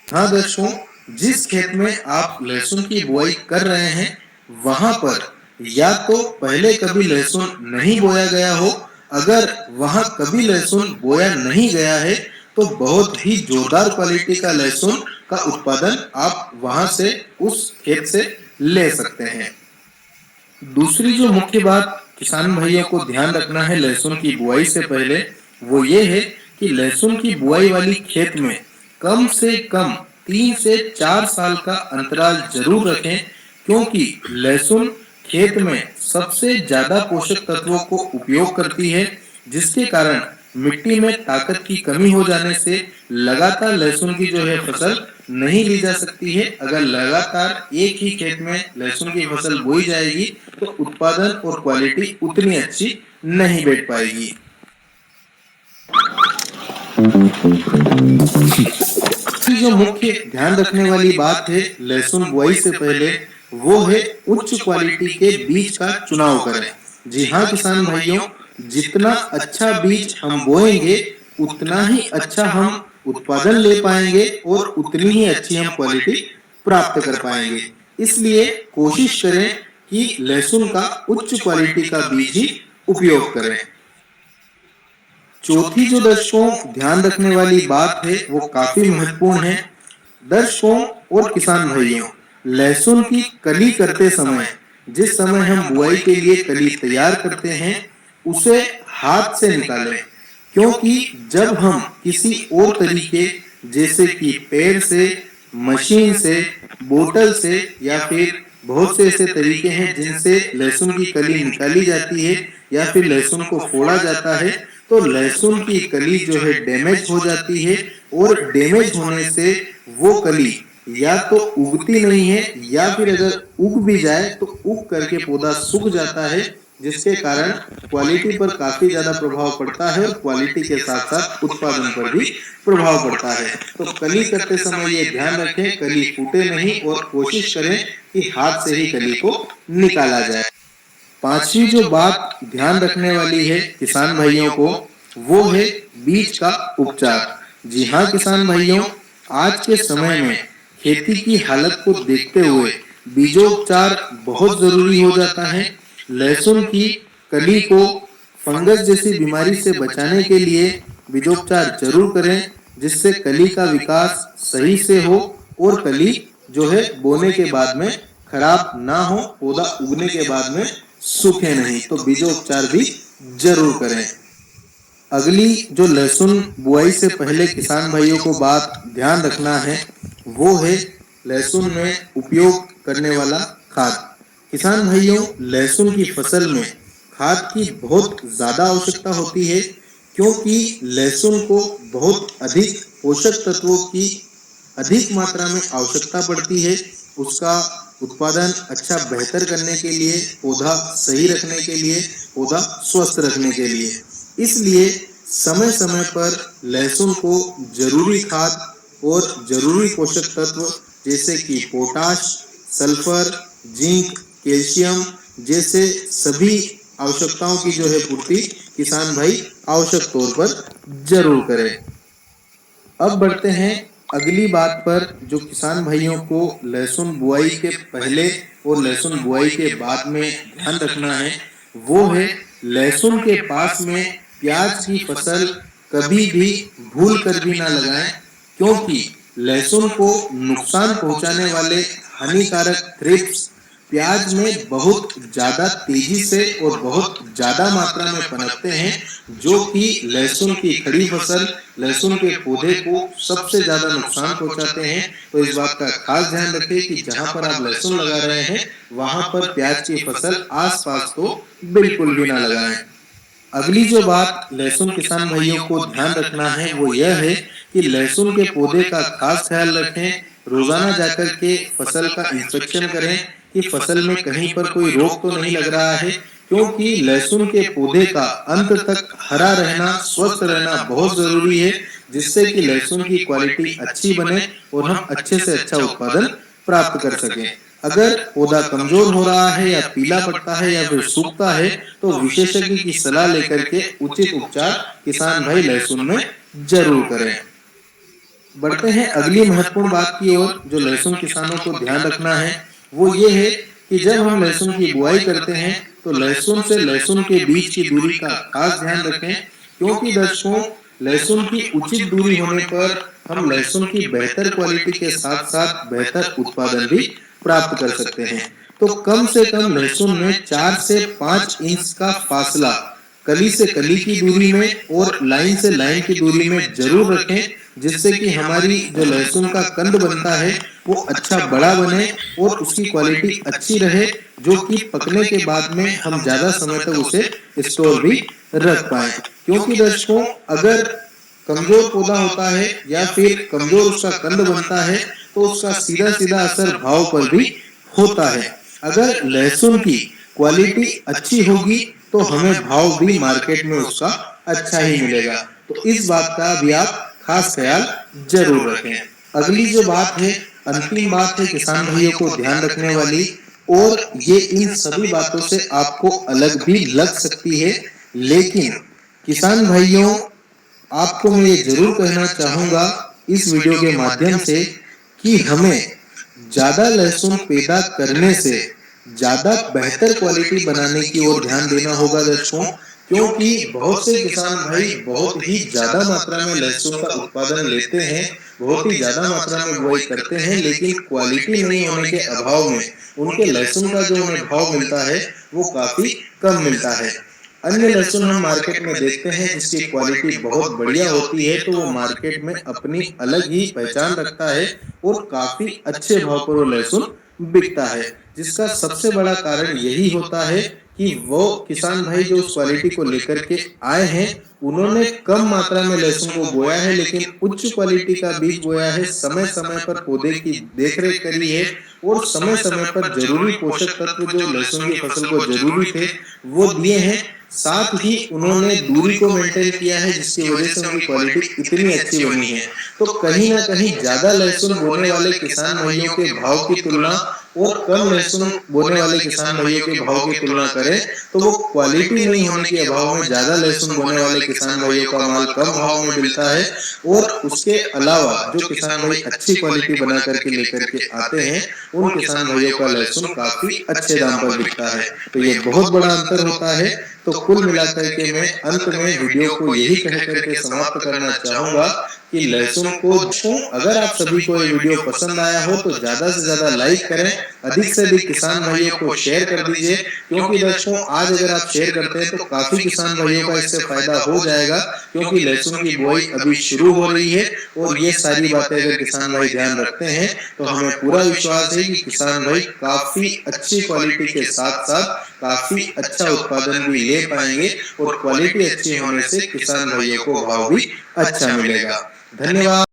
हाँ दर्शकों, जिस खेत में आप लहसुन की बुआई कर रहे हैं, वहां पर या तो पहले कभी लहसुन नहीं बोया गया हो। अगर वहां कभी लहसुन बोया नहीं गया है, तो बहुत ही जोरदार क्वालिटी का लहसुन का उत्पादन आप वहां से, उस खेत से ले सकते हैं। दूसरी जो मुख्य बात किसान भाइयों को ध्यान रखना है लहसुन की बुआई से पहले, वो ये है कि लहसुन की बुआई वाली खेत में कम से कम 3 से 4 साल का अंतराल जरूर रखें, क्योंकि लहसुन खेत में सबसे ज्यादा पोषक तत्वों को उपयोग करती है, जिसके कारण मिट्टी में ताकत की कमी हो जाने से लगातार लहसुन की जो है फसल नहीं ली जा सकती है। अगर लगातार एक ही खेत में लहसुन की फसल बोई जाएगी, तो उत्पादन और क्वालिटी उतनी अच्छी नहीं बैठ पाएगी। जो मुख्य ध्यान रखने वाली बात है लहसुन बुआई से पहले, वो है उच्च क्वालिटी के बीज का चुनाव करें। जी हाँ किसान भाइयों, जितना अच्छा बीज हम बोएंगे, उतना ही अच्छा हम उत्पादन ले पाएंगे और उतनी ही अच्छी हम क्वालिटी प्राप्त कर पाएंगे। इसलिए कोशिश करें कि लहसुन का उच्च क्वालिटी का बीज ही उपयोग करें। चौथी जो दर्शकों ध्यान रखने वाली बात है, वो काफी महत्वपूर्ण है। दर्शकों और किसान भाइयों, लहसुन की कली करते समय, जिस समय हम बुआई के लिए कली तैयार करते हैं, उसे हाथ से निकालें, क्योंकि जब हम किसी और तरीके, जैसे कि पैर से, मशीन से, बोतल से, या फिर बहुत से ऐसे तरीके हैं जिनसे लहसुन की कली निकाली जाती है या फिर लहसुन को फोड़ा जाता है, तो लहसुन की कली जो है डैमेज हो जाती है, और डैमेज होने से वो कली या तो उगती नहीं है, या फिर अगर उग भी जाए तो उग करके पौधा सूख जाता है, जिसके कारण क्वालिटी पर काफी ज्यादा प्रभाव पड़ता है और क्वालिटी के साथ साथ उत्पादन पर भी प्रभाव पड़ता है। तो कली करते समय ये ध्यान रखें, कली फूटे नहीं, और कोशिश करें कि हाथ से ही कली को निकाला जाए। पांचवी जो बात ध्यान रखने वाली है किसान भाइयों को, वो है बीज का उपचार। जी हाँ किसान भाइयों, आज के समय में खेती की हालत को देखते हुए बीजोपचार बहुत जरूरी हो जाता है। लहसुन की कली को फंगस जैसी बीमारी से बचाने के लिए बीजोपचार जरूर करें, जिससे कली का विकास सही से हो और कली जो है बोने के बाद में खराब ना हो, पौधा उगने के बाद में सूखे नहीं। तो बीजोपचार भी जरूर करें। अगली जो लहसुन बुआई से पहले किसान भाइयों को बात ध्यान रखना है, वो है लहसुन में उपयोग करने वाला खाद। किसान भाइयों, लहसुन की फसल में खाद की बहुत ज्यादा आवश्यकता होती है, क्योंकि लहसुन को बहुत अधिक पोषक तत्वों की अधिक मात्रा में आवश्यकता पड़ती है। उसका उत्पादन अच्छा बेहतर करने के लिए, पौधा सही रखने के लिए, पौधा स्वस्थ रखने के लिए, इसलिए समय समय पर लहसुन को जरूरी खाद और जरूरी पोषक तत्व, जैसे कि पोटाश, सल्फर, जिंक, कैल्शियम जैसे सभी आवश्यकताओं की जो है पूर्ति किसान भाई आवश्यक तौर पर जरूर करें। अब बढ़ते हैं अगली बात पर, जो किसान भाइयों को लहसुन बुआई के पहले और लहसुन बुआई के बाद में ध्यान रखना है, वो है लहसुन के पास में प्याज की फसल कभी भी भूल कर भी ना लगाएं, क्योंकि लहसुन को नुकसान पहुंचाने वाले हानिकारक थ्रिप्स प्याज में बहुत ज्यादा तेजी से और बहुत ज्यादा मात्रा में पनपते हैं, जो कि लहसुन की खड़ी फसल, लहसुन के पौधे को सबसे ज्यादा नुकसान पहुंचाते हैं। तो इस बात का खास ध्यान रखें कि जहां पर आप लहसुन लगा रहे हैं, वहां पर प्याज की फसल आसपास तो बिल्कुल भी ना लगाएं। अगली जो बात लहसुन किसान भाइयों को ध्यान रखना है, वो यह है कि लहसुन के पौधे का खास ख्याल रखें। रोजाना जाकर के फसल का इंस्पेक्शन करें कि फसल में कहीं पर कोई रोग तो नहीं लग रहा है, क्योंकि लहसुन के पौधे का अंत तक हरा रहना, स्वस्थ रहना बहुत जरूरी है, जिससे कि लहसुन की क्वालिटी अच्छी बने और हम अच्छे से अच्छा उत्पादन प्राप्त कर सकें। अगर पौधा कमजोर हो रहा है या पीला पड़ता है या फिर सूखता है, तो विशेषज्ञ की सलाह लेकर के उचित उपचार किसान भाई लहसुन में जरूर करें। बढ़ते हैं अगली महत्वपूर्ण बात की ओर जो लहसुन किसानों को ध्यान रखना है वो ये है कि जब हम लहसुन की बुआई करते हैं तो लहसुन से लहसुन के बीच की दूरी का खास ध्यान रखें, क्योंकि दर्शकों लहसुन की उचित दूरी होने पर हम लहसुन की बेहतर क्वालिटी के साथ साथ बेहतर उत्पादन भी प्राप्त कर सकते हैं। तो कम से कम लहसुन में 4 से 5 इंच का फासला कली से कली की दूरी में और लाइन से लाइन की दूरी में जरूर रखें, जिससे कि हमारी जो लहसुन का कंद बनता है वो अच्छा बड़ा बने और उसकी क्वालिटी अच्छी रहे, जो कि पकने के बाद में हम ज्यादा समय तक उसे स्टोर भी रख पाए। क्योंकि दर्शकों अगर कमजोर पौधा होता है या फिर कमजोर उसका कंद बनता है तो उसका सीधा सीधा असर भाव पर भी होता है। अगर लहसुन की क्वालिटी अच्छी होगी तो हमें भाव भी मार्केट में उसका अच्छा ही मिलेगा। तो इस बात का भी आप खास ख्याल जरूर रखें। अगली जो बात है, अंतिम बात है किसान भाइयों को ध्यान रखने वाली, और ये इन सभी बातों से आपको अलग भी लग सकती है, लेकिन किसान भाइयों आपको मैं ये जरूर कहना चाहूंगा इस वीडियो के माध्यम से कि हमें ज्यादा लहसुन पैदा करने से ज्यादा बेहतर क्वालिटी बनाने की ओर ध्यान देना होगा दर्शकों, क्योंकि बहुत से किसान भाई बहुत ही ज्यादा मात्रा में लहसुन का उत्पादन लेते हैं, बहुत ही ज्यादा मात्रा में बुआई करते हैं, लेकिन क्वालिटी नहीं होने के अभाव में उनके लहसुन का जो उन्हें भाव मिलता है वो काफी कम मिलता है। अन्य लहसुन हम मार्केट में देखते हैं जिसकी क्वालिटी बहुत बढ़िया होती है, तो वो मार्केट में अपनी अलग ही पहचान रखता है और काफी अच्छे भाव पर वो लहसुन बिकता है, जिसका सबसे बड़ा कारण यही होता है कि वो किसान भाई जो उस क्वालिटी को लेकर के आए हैं उन्होंने कम मात्रा में लहसुन को बोया है, लेकिन उच्च क्वालिटी का बीज बोया है, समय समय पर पौधे की देखरेख करी है और समय समय पर जरूरी पोषक तत्व जो लहसुन की फसल को जरूरी थे वो दिए हैं। साथ ही उन्होंने दूरी को मेंटेन किया है, जिसकी वजह से उनकी क्वालिटी इतनी अच्छी बनी है। तो कहीं ना कहीं ज्यादा लहसुन बोने वाले किसान भाइयों के भाव की तुलना और कम लहसुन बोने वाले किसान भाइयों के भाव की तुलना करें तो वो क्वालिटी नहीं होने के अभाव में ज्यादा लहसुन बोने वाले किसान भाइयों का माल कम भाव में मिलता है, और उसके अलावा जो किसान भाई अच्छी क्वालिटी बना करके लेकर के आते हैं उन किसान भाइयों का लहसुन काफी अच्छे दाम पर बिकता है। तो ये बहुत बड़ा अंतर होता है। तो कुल मिलाकर के मैं अंत में वीडियो को यही कह करके समाप्त करना चाहूंगा कि लहसुन को अगर आप सभी को ये वीडियो पसंद आया हो तो ज्यादा से ज्यादा लाइक करें, अधिक से अधिक किसान भाइयों को शेयर कर दीजिए, क्योंकि दर्शकों आज अगर आप शेयर करते हैं तो काफी किसान भाइयों का इससे फायदा हो जाएगा, क्योंकि लहसुन की बुआई अभी शुरू हो रही है और ये सारी बातें अगर किसान भाई ध्यान रखते हैं तो हमें पूरा विश्वास है कि किसान भाई काफी अच्छी क्वालिटी के साथ साथ काफी अच्छा उत्पादन भी ले पाएंगे और क्वालिटी अच्छी होने से किसान भाइयों को भाव भी अच्छा मिलेगा। धन्यवाद।